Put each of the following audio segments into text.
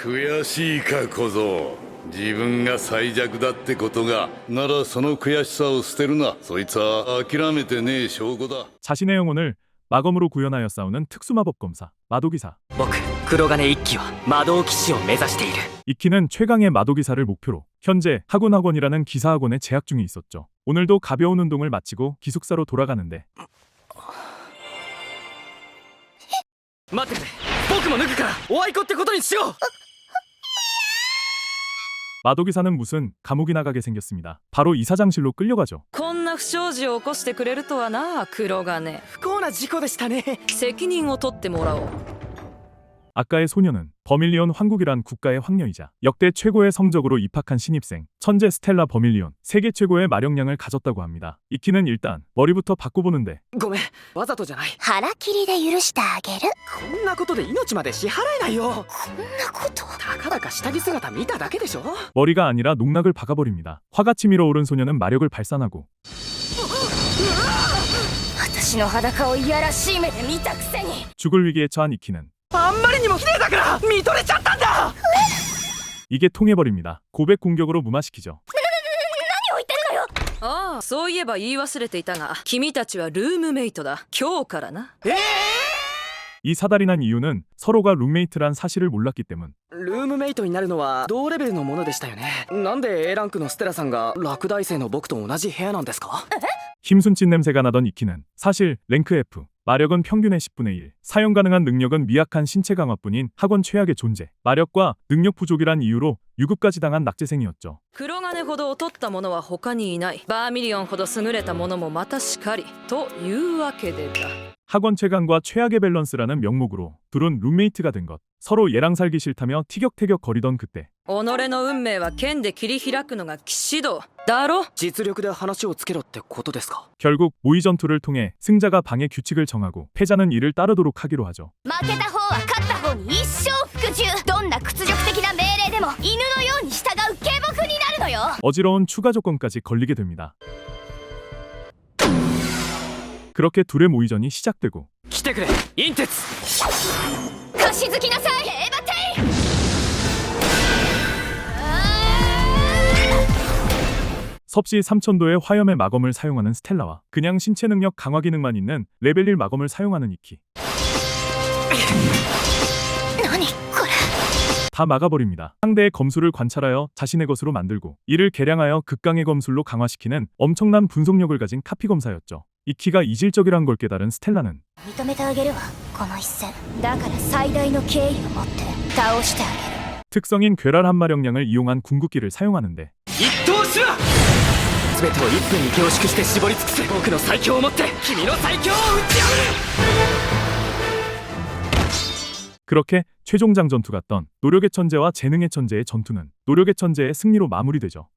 悔しいか小僧。自分が最弱だってことがならその悔しさを捨てるな。そいつは諦めてねえ証拠だ。 자신의 영혼을 마검으로 구현하여 싸우는 특수마법검사 마도기사. 僕黒金一騎は魔導騎士を目指している。 이키는 최강의 마도기사를 목표로 현재 학원이라는 기사학원에 재학 중에 있었죠. 오늘도 가벼운 운동을 마치고 기숙사로 돌아가는데 待ってくれ、僕も脱ぐからおあいこってことにしよう。 마도기사는 무슨 감옥이나 가게 생겼습니다. 바로 이사장실로 끌려가죠. こんな不祥事を起こしてくれるとはな、黒金。不幸な事故でしたね。責任を取ってもらおう。 아까의 소녀는 버밀리온 황국이란 국가의 황녀이자 역대 최고의 성적으로 입학한 신입생 천재 스텔라 버밀리온. 세계 최고의 마력량을 가졌다고 합니다. 이키는 일단 머리부터 바꿔보는데 ごめん、わざとじゃない。腹切りで許してあげる。こんなことで命まで支払えないよ。こんなこと。たかだか下着姿見ただけでしょ。 머리가 아니라 농락을 박아버립니다. 화가 치밀어 오른 소녀는 마력을 발산하고 私の裸をいやらしい目で見たくせに。 죽을 위기에 처한 이키는 あんまりにも綺麗だから見とれちゃったんだ。 이게 통해버립니다. 고백 공격으로 무마시키죠. 何を言ってんのよ。ああ、そういえば言い忘れていたが、君たちはルームメイトだ。今日からな。 이 사달이 난 이유는 서로가 룸메이트란 사실을 몰랐기 때문. ルームメイトになるのは同レベルのものでしたよね。なんで A ランクのステラさんが落第生の僕と同じ部屋なんですか？ 힘순찐 냄새가 나던 이키는 사실 랭크 F, 마력은 평균의 10분의 1, 사용 가능한 능력은 미약한 신체 강화뿐인 학원 최악의 존재, 마력과 능력 부족이란 이유로 유급까지 당한 낙제생이었죠. 黒金ほど劣った者は他にいない。バーミリオンほど優れた者もまたしかり。というわけでだ。 학원 최강과 최악의 밸런스라는 명목으로 둘은 룸메이트가 된 것. 서로 얘랑 살기 싫다며 티격태격 거리던 그때 己の運命は剣で切り開くのが騎士道だろ。実力で話をつけろってことですか？ 결국 모의 전투를 통해 승자가 방의 규칙을 정하고 패자는 이를 따르도록 하기로 하죠. 負けた方は勝った方に一生服従。どんな屈辱的な命令でも犬のように従う下僕になるのよ。 어지러운 추가 조건까지 걸리게 됩니다. 그렇게 둘의 모의전이 시작되고 来てくれ、インテツ。貸し付きなさい。エヴァテイ。 섭씨 3000도의 화염의 마검을 사용하는 스텔라와 그냥 신체 능력 강화 기능만 있는 레벨 1 마검을 사용하는 이키. 何これ。 다 막아버립니다. 상대의 검술을 관찰하여 자신의 것으로 만들고 이를 개량하여 극강의 검술로 강화시키는 엄청난 분석력을 가진 카피 검사였죠. 이키가 이질적이란 걸 깨달은 스텔라는 認めてあげるわ、この一戦。だから最大の敬意を持って倒してあげる。 특성인 괴랄 한마력량을 이용한 궁극기를 사용하는데 一等しろ。全てを1分に凝縮して絞り尽くす。僕の最強をもって君の最強を打ち破る。 그렇게 최종장 전투 같던 노력의 천재와 재능의 천재의 전투는 노력의 천재의 승리로 마무리되죠.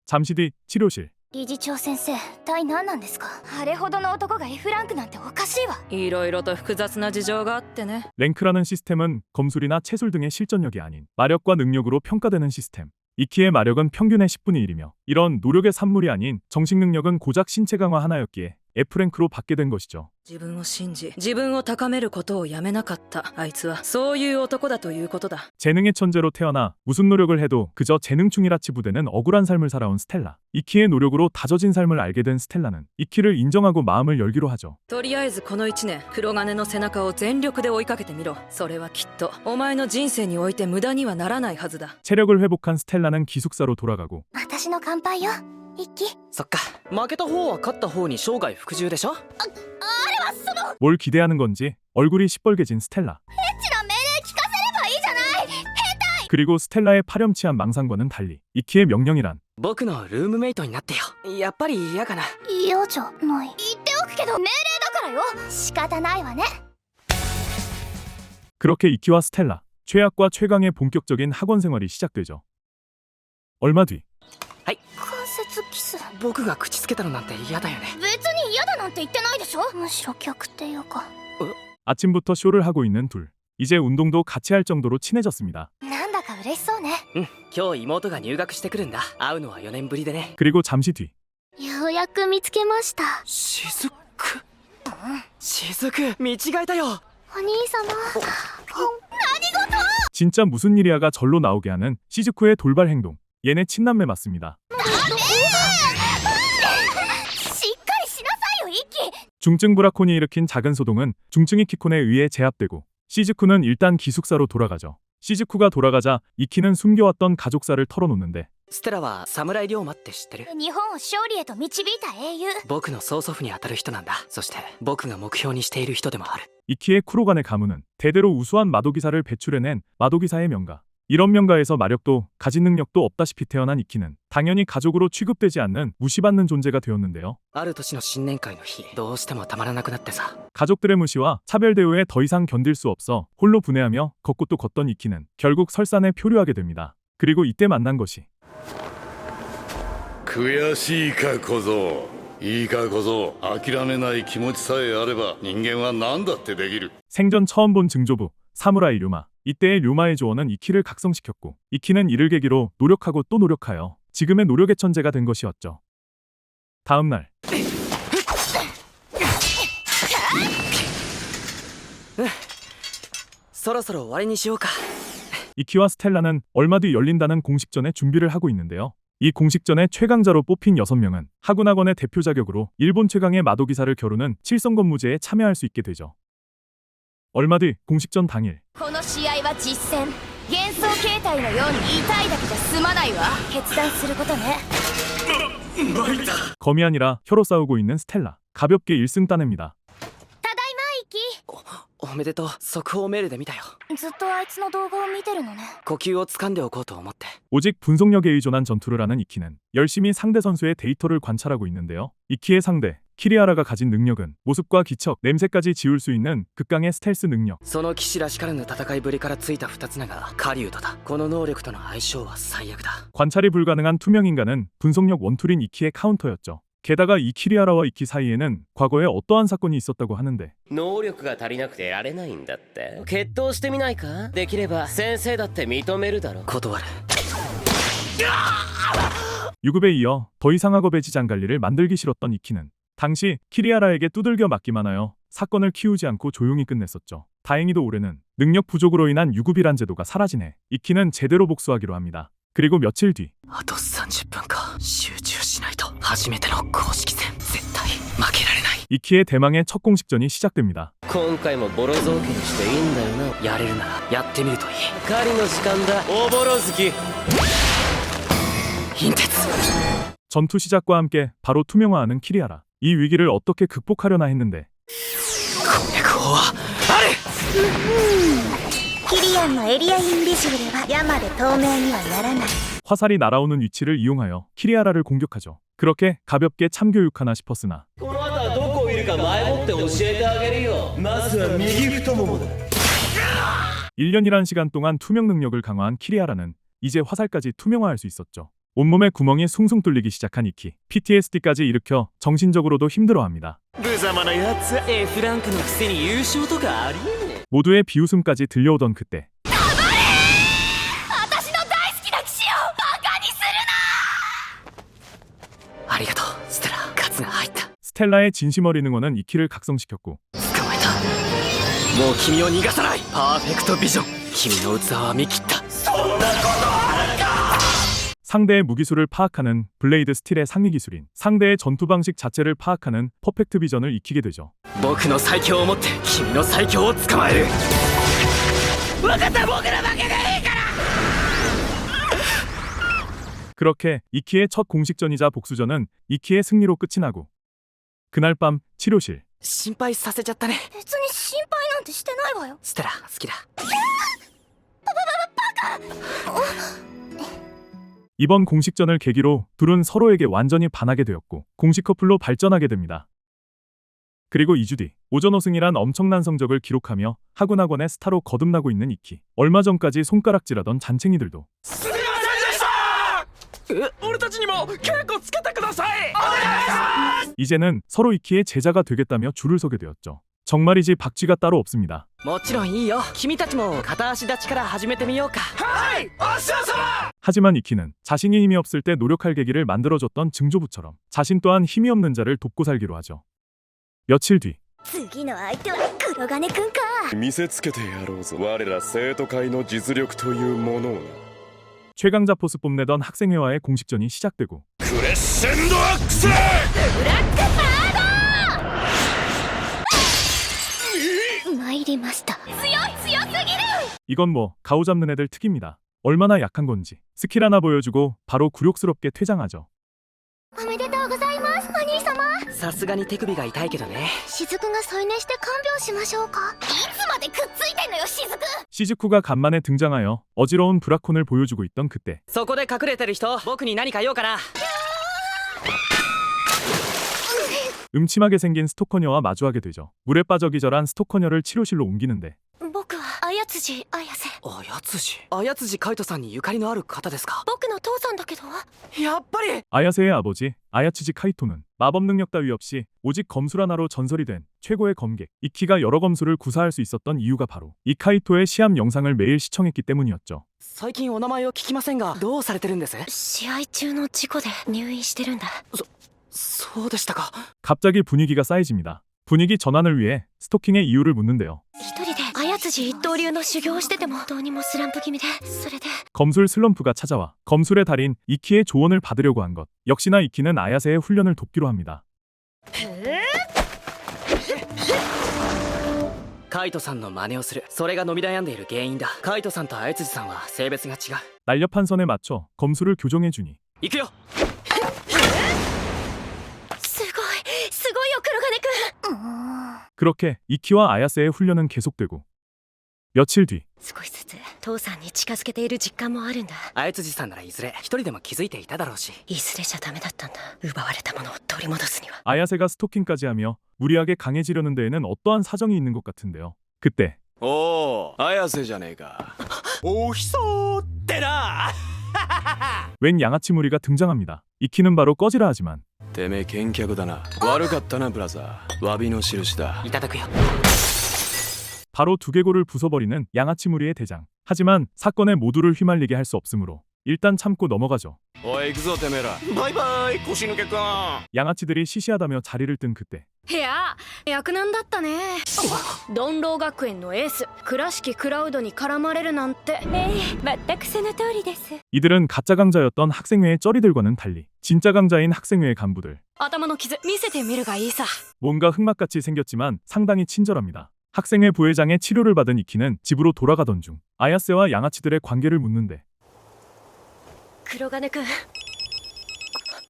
잠시 뒤 치료실. 理事長先生、対何なんですか。あれほどの男が F ランクなんておかしいわ。いろいろと複雑な事情があってね。 랭크라는 시스템은 검술이나 채술 등의 실전력이 아닌 마력과 능력으로 평가되는 시스템. 이키의 마력은 평균의 10분의 1이며 이런 노력의 산물이 아닌 정식 능력은 고작 신체 강화 하나였기에 F랭크로 받게 된 것이죠. 自分を信じ、自分を高めることをやめなかった。あいつはそういう男だということだ。 재능의 천재로 태어나 무슨 노력을 해도 그저 재능충이라 치부되는 억울한 삶을 살아온 스텔라. 이키의 노력으로 다져진 삶을 알게 된 스텔라는 이키를 인정하고 마음을 열기로 하죠. とりあえずこの1年、黒金の背中を全力で追いかけてみろ。それはきっとお前の人生において無駄にはならないはずだ。 체력을 회복한 스텔라는 기숙사로 돌아가고 私の乾杯よ、一輝。そっか、負けた方は勝った方に生涯服従でしょ。 뭘 기대하는 건지 얼굴이 시뻘개진 스텔라. エッチな命令聞かせればいいじゃない。 그리고 스텔라의 파렴치한 망상과는 달리 이키의 명령이란 僕のルームメイトになってよ。やっぱり嫌かな。嫌じゃない。言っておくけど命令だからよ。仕方ないわね。 그렇게 이키와 스텔라, 최악과 최강의 본격적인 학원 생활이 시작되죠. 얼마 뒤 はい。関節キス。僕が口つけたのなんて嫌だよね。別に嫌だなんて言ってないでしょ。むしろ逆っていうか。 아침부터 쇼를 하고 있는 둘. 이제 운동도 같이 할 정도로 친해졌습니다. なんだか嬉しそうね。うん、今日妹が入学してくるんだ。会うのは4年ぶりでね。 그리고 잠시 뒤 ようやく見つけました。雫。雫、見違えたよ。お兄様。何事。 진짜 무슨 일이야가 절로 나오게 하는 시즈쿠의 돌발 행동. 얘네 친남매 맞습니다. しっかりしなさいよイキ。 중증 브라콘이 일으킨 작은 소동은 중증이 키콘에 의해 제압되고 시즈쿠는 일단 기숙사로 돌아가죠. 시즈쿠가 돌아가자 이키는 숨겨왔던 가족사를 털어놓는데 ステラは侍龍馬って知ってる？日本を勝利へと導いた英雄。僕の曽祖父にあたる人なんだ。そして僕が目標にしている人でもある。 이키의 쿠로간의 가문은 대대로 우수한 마도기사를 배출해낸 마도기사의 명가. 이런 명가에서 마력도 가진 능력도 없다시피 태어난 이키는 당연히 가족으로 취급되지 않는 무시받는 존재가 되었는데요. ある年の新年会の日、どうしてもたまらなくなってさ。 가족들의 무시와 차별 대우에 더 이상 견딜 수 없어 홀로 분해하며 걷고또 걷던 이키는 결국 설산에 표류하게 됩니다. 그리고 이때 만난 것이 悔しいか小僧。いいか小僧、諦めない気持ちさえあれば人間は何だってできる。 생전 처음 본 증조부 사무라이 류마. 이때의 류마의 조언은 이키를 각성시켰고 이키는 이를 계기로 노력하고 또 노력하여 지금의 노력의 천재가 된 것이었죠. 다음 날 そろそろ終わりにしようか。 이키와 스텔라는 얼마 뒤 열린다는 공식전에 준비를 하고 있는데요. 이 공식전의 최강자로 뽑힌 6명은 하군학원의 대표 자격으로 일본 최강의 마도기사를 겨루는 칠성검무제에 참여할 수 있게 되죠. 얼마 뒤 공식전 당일 この試合は実戦。幻想形態のように痛いだけじゃ済まないわ。決断することね。 검이 아니라 혀로 싸우고 있는 스텔라. 가볍게 1승 따냅니다. ただいまイキ。おめでとう。速報メールで見たよ。ずっとあいつの動画を見てるのね。呼吸を掴んでおこうと思って。 오직 분석력에 의존한 전투를 하는 이키는 열심히 상대 선수의 데이터를 관찰하고 있는데요. 이키의 상대 키리아라가 가진 능력은 모습과 기척, 냄새까지 지울 수 있는 극강의 스텔스 능력. その騎士らしからぬ戦いぶりからついた二つ名が狩人だ。この能力との相性は最悪だ。 관찰이 불가능한 투명인간은 분석력 원툴인 이키의 카운터였죠. 게다가 이 키리아라와 이키 사이에는 과거에 어떠한 사건이 있었다고 하는데 能力が足りなくてやれないんだって。決闘してみないか？できれば先生だって認めるだろ。断る。 유급에 이어 더 이상 학업의 지장관리를 만들기 싫었던 이키는 당시 키리아라에게 두들겨 맞기만 하여 사건을 키우지 않고 조용히 끝냈었죠. 다행히도 올해는 능력 부족으로 인한 유급이란 제도가 사라지네 이키는 제대로 복수하기로 합니다. 그리고 며칠 뒤 あと30分か。集中しないと。初めての公式戦、絶対負けられない。 이키의 대망의 첫 공식전이 시작됩니다. 今回もボロ雑巾にしていいんだよな。やれるならやってみるといい。狩りの時間だ、おぼろ月。陰鉄。 전투 시작과 함께 바로 투명화하는 키리아라. 이 위기를 어떻게 극복하려나 했는데 攻略法はある。キリアンのエリアインビジブルは山で透明にはならない。 화살이 날아오는 위치를 이용하여 키리아라를 공격하죠. 그렇게 가볍게 참교육하나 싶었으나 この後はどこをいるか前もって教えてあげるよ。まずは右太ももだ。 1년이란 시간 동안 투명 능력을 강화한 키리아라는 이제 화살까지 투명화할 수 있었죠. 온몸에 구멍이 숭숭 뚫리기 시작한 이키. PTSD까지 일으켜 정신적으로도 힘들어합니다. 無様なやつ、F ランクのくせに優勝とかありえねえ。 모두의 비웃음까지 들려오던 그때 私の大好きな騎士をバカにするな。ありがとうステラ。カツが入った。 스텔라의 진심 어린 응원은 이키를 각성시켰고 捕まえた。もう君を逃がさない。パーフェクトビジョン。君の器は見切った。 상대의 무기수를 파악하는 블레이드 스틸의 상위 기술인 상대의 전투 방식 자체를 파악하는 퍼펙트 비전을 익히게 되죠. 僕の最強を持って君の最強を捕まえる。分かった、僕ら負けでいいから。 그렇게 이키의 첫 공식전이자 복수전은 이키의 승리로 끝이 나고 그날 밤 치료실 心配させちゃったね。別に心配なんてしてないわよ。ステラ好きだ。 이번 공식전을 계기로 둘은 서로에게 완전히 반하게 되었고 공식 커플로 발전하게 됩니다. 그리고 2주 뒤 오전호승이란 엄청난 성적을 기록하며 하군학원의 스타로 거듭나고 있는 이키. 얼마 전까지 손가락질하던 잔챙이들도 俺たちにも稽古つけてください。 이제는 서로 이키의 제자가 되겠다며 줄을 서게 되었죠. 정말이지 박쥐가 따로 없습니다. もちろんいいよ。君たちも片足立ちから始めてみようか。はい、お師匠様。 하지만 이키는 자신이 힘이 없을 때 노력할 계기를 만들어줬던 증조부처럼 자신 또한 힘이 없는 자를 돕고 살기로 하죠. 며칠 뒤次の相手は黒金くんか。見せつけてやろうぞ我ら生徒会の実力というものをな。 최강자 포스 뽐내던 학생회와의 공식전이 시작되고 クレッシェンドアックスブラックパード参りました。強すぎる。 이건 뭐 가오 잡는 애들 특입니다. 얼마나 약한 건지 스킬 하나 보여주고 바로 굴욕스럽게 퇴장하죠. おめでとうございます、お兄様。さすがに手首が痛いけどね。雫が添い寝して看病しましょうか。いつまでくっついてんのよ、雫。 시즈쿠가 간만에 등장하여 어지러운 브라콘을 보여주고 있던 그때 そこで隠れてる人、僕に何か用かな。 음침하게 생긴 스토커녀와 마주하게 되죠. 물에 빠져 기절한 스토커녀를 치료실로 옮기는데 僕は綾辻綾瀬。綾辻海斗さんにゆかりのある方ですか。僕の父さんだけど。やっぱり 아야세의 아버지 아야츠지 카이토는 마법 능력 따위 없이 오직 검술 하나로 전설이 된 최고의 검객 이키가 여러 검술을 구사할 수 있었던 이유가 바로 이 카이토의 시합 영상을 매일 시청했기 때문이었죠. 最近お名前を聞きませんが、どうされてるんです。試合中の事故で入院してるんだ。そうでしたか。 갑자기 분위기가 쌓여집니다. 분위기 전환을 위해 스토킹의 이유를 묻는데요. 一人で綾辻一刀流の修行をしててもどうにもスランプ気味で、それで 검술 슬럼프가 찾아와 검술의 달인 이키의 조언을 받으려고 한 것. 역시나 이키는 아야세의 훈련을 돕기로 합니다. カイトさんの真似をする。それが伸び悩んでいる原因だ。カイトさんと綾辻さんは性別が違う。 날렵한 선에 맞춰 검술을 교정해주니 行くよ。すごいよ黒金くん。 그렇게 이키와 아야세의 훈련은 계속되고 며칠 뒤 少しずつ父さんに近づけている実感もあるんだ。綾辻さんならいずれ一人でも気づいていただろうし。いずれじゃダメだったんだ。奪われたものを取り戻すには。 아야세가 스토킹까지 하며 무리하게 강해지려는 데에는 어떠한 사정이 있는 것 같은데요. 그때 おお綾瀬じゃねえか。おひそってな。 웬 양아치 무리가 등장합니다. 이키는 바로 꺼지라 하지만 てめえ見客だな。悪かったなブラザー。詫びの印だ。いただくよ。 바로 두개골을 부숴버리는 양아치 무리의 대장. 하지만 사건에 모두를 휘말리게 할 수 없으므로 일단 참고 넘어가죠. おい行くぞてめえら。バイバイ腰抜けくん。 양아치들이 시시하다며 자리를 뜬 그때 いや役なんだったね。ドンロー学園のエース倉敷クラウドに絡まれるなんて。全くその通りです。 이들은 가짜 강자였던 학생회의 쩌리들과는 달리 진짜 강자인 학생회의 간부들. 頭の傷見せてみるがいいさ。 뭔가 흑막같이 생겼지만 상당히 친절합니다. 학생회 부회장의 치료를 받은 이키는 집으로 돌아가던 중 아야세와 양아치들의 관계를 묻는데 黒金くん。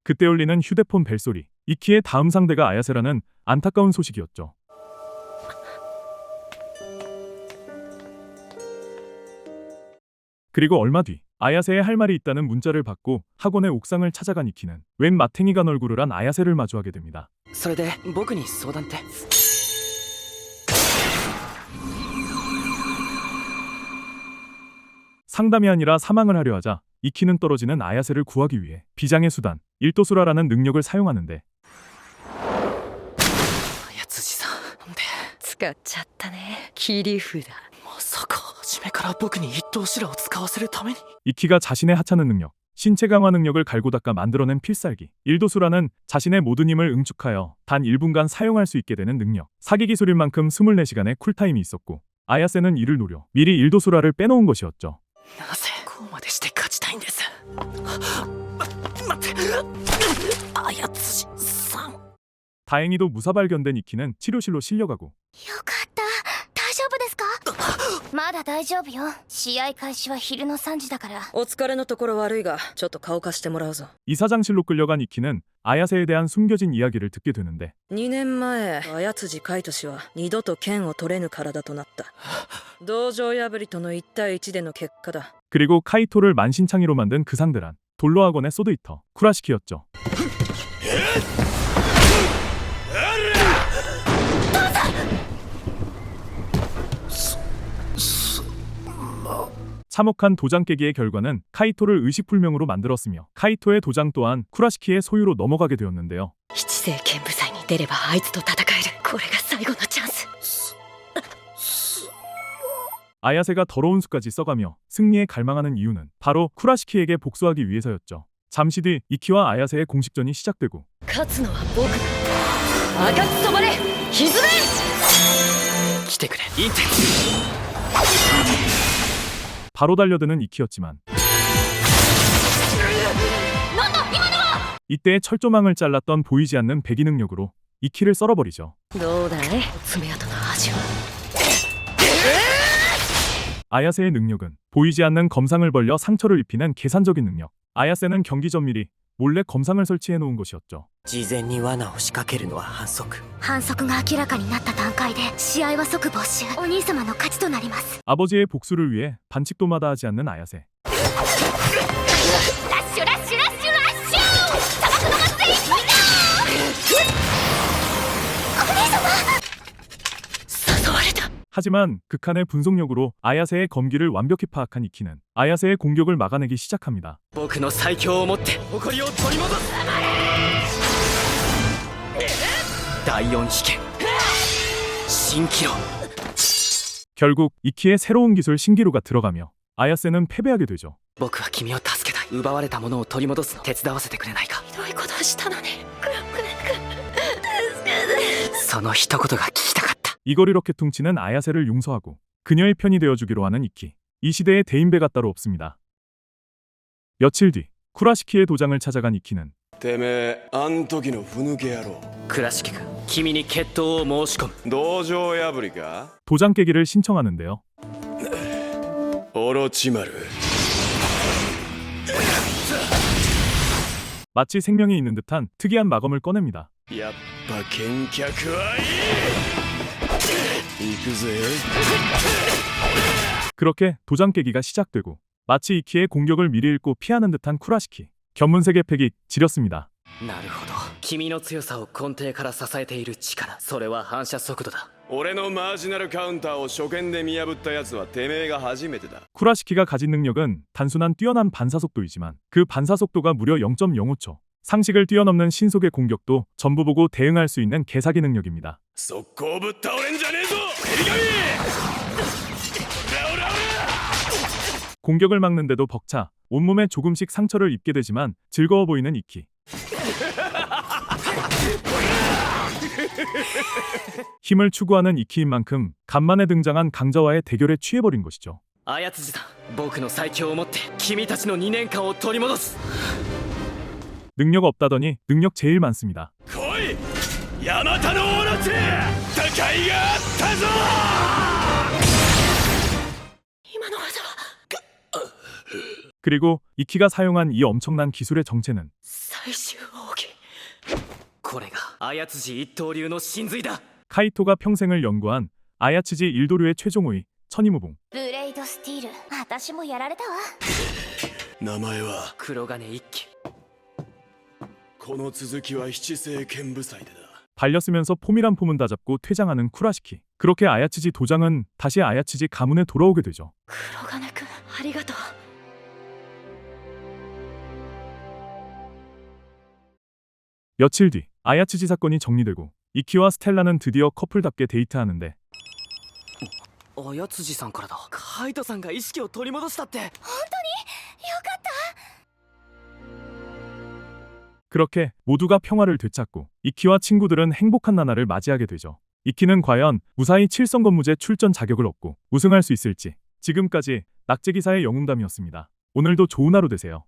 그때 울리는 휴대폰 벨소리. 이키의 다음 상대가 아야세라는 안타까운 소식이었죠. 그리고 얼마 뒤 아야세의 할 말이 있다는 문자를 받고 학원의 옥상을 찾아간 이키는 웬 마탱이가 널구를 한 아야세를 마주하게 됩니다. それで僕に相談って。 상담이 아니라 사망을 하려 하자 이키는 떨어지는 아야세를 구하기 위해 비장의 수단 일도수라라는 능력을 사용하는데 綾辻さんで、使っちゃったね。切り札。まさか初めから僕に一刀シラを使わせるために。 이키가 자신의 하찮은 능력 신체 강화 능력을 갈고 닦아 만들어낸 필살기 일도수라는 자신의 모든 힘을 응축하여 단 1분간 사용할 수 있게 되는 능력. 사기 기술인 만큼 24시간의 쿨타임이 있었고 아야세는 이를 노려 미리 일도수라를 빼놓은 것이었죠. なぜこうまでして勝ちたいんです。待って、綾辻さん。 다행히도 무사발견된 이키는 치료실로 실려가고 よかった。大丈夫ですか。まだ大丈夫よ。試合開始は昼の3時だから。お疲れのところ悪いがちょっと顔貸してもらうぞ。 이사장실로 끌려간 이키는 아야세에 대한 숨겨진 이야기를 듣게 되는데 2年前綾辻海斗氏は二度と剣を取れぬ体となった。道場破りとの1対1での結果だ。 그리고 카이토를 만신창이로 만든 그 상대란 돌로학원의 소드히터 쿠라시키였죠. 참혹한 도장 깨기의 결과는 카이토를 의식불명으로 만들었으며 카이토의 도장 또한 쿠라시키의 소유로 넘어가게 되었는데요. 七星剣舞祭に出ればあいつと戦える。これが最後のチャンス。 아야세가 더러운 수까지 써가며 승리에 갈망하는 이유는 바로 쿠라시키에게 복수하기 위해서였죠. 잠시 뒤 이키와 아야세의 공식전이 시작되고 勝つのは僕だ。赤く染まれ、ひずめ。てくれインテンス 바로 달려드는 이키였지만 なんだ今のは。 이때 철조망을 잘랐던 보이지 않는 배기 능력으로 이키를 썰어버리죠. どうだい爪痕の味は。 아야세의 능력은 보이지 않는 검상을 벌려 상처를 입히는 계산적인 능력. 아야세는 경기 전 미리 몰래 검상을 설치해 놓은 것이었죠. 事前に罠を仕掛けるのは反則反則が明らかになった段階で試合は即没収。お兄様の勝ちとなります。 아버지의 복수를 위해 반칙도 마다하지 않는 아야세. ラッシュラッシュラッシュラッシュ。さばくのが精一杯だ。お姉様。誘われた。 하지만 극한의 분속력으로 아야세의 검기를 완벽히 파악한 이키는 아야세의 공격을 막아내기 시작합니다. 僕の最強をもって誇りを取り戻す第4被験蜃気楼 결국 이키의 새로운 기술 신기루가 들어가며 아야세는 패배하게 되죠. 僕は君を助けたい奪われたものを取り戻すの手伝わせてくれないかひどいことをしたのに。その一言が聞きたかった 이걸 이렇게 퉁치는 아야세를 용서하고 그녀의 편이 되어주기로 하는 이키. 이 시대에 대인배가 따로 없습니다. 며칠 뒤 쿠라시키의 도장을 찾아간 이키는 てめえあん時のふぬけ野郎倉敷君君に決闘を申し込む道場破りか 도장 깨기를 신청하는데요. オロチマル 마치 생명이 있는 듯한 특이한 마검을 꺼냅니다. やっぱ見客はいい行くぜ 그렇게 도장 깨기가 시작되고 마치 이키의 공격을 미리 읽고 피하는 듯한 쿠라시키. 견문세계 패기 지렸습니다. なるほど君の強さを根底から支えている力それは反射速度だ俺のマージナルカウンターを初見で見破ったやつはてめえが初めてだ 쿠라시키가 가진 능력은 단순한 뛰어난 반사속도이지만 그 반사속도가 무려 0.05초. 상식을 뛰어넘는 신속의 공격도 전부 보고 대응할 수 있는 개사기 능력입니다. 速攻ぶっ倒れんじゃねえぞヘリガミ 공격을 막는데도 벅차 온몸에 조금씩 상처를 입게 되지만 즐거워 보이는 이키. 힘을 추구하는 이키인 만큼 간만에 등장한 강자와의 대결에 취해버린 것이죠. 綾辻さん僕の最強をもって君たちの2年間を取り戻す 능력 없다더니 능력 제일 많습니다. 来いヤマタノオロチ戦いがあったぞ 今の技は 그리고 이키가 사용한 이 엄청난 기술의 정체는 最終奥義これが綾辻一刀流の真髄だ 카이토가 평생을 연구한 아야츠지 일도류의 최종호의 천이무봉. ブレイドスティール。私もやられたわ。名前は黒金一騎この続きは七星剣舞祭でだ 발렸으면서 폼이란 폼은 다 잡고 퇴장하는 쿠라시키. 그렇게 아야츠지 도장은 다시 아야츠지 가문에 돌아오게 되죠. 黒金くんありがとう。 며칠 뒤 아야츠지 사건이 정리되고 이키와 스텔라는 드디어 커플답게 데이트하는데 綾辻さんからだカイトさんが意識を取り戻したって 그렇게 모두가 평화를 되찾고 이키와 친구들은 행복한 나날을 맞이하게 되죠. 이키는 과연 무사히 칠성검무제 출전 자격을 얻고 우승할 수 있을지. 지금까지 낙제기사의 영웅담이었습니다. 오늘도 좋은 하루 되세요.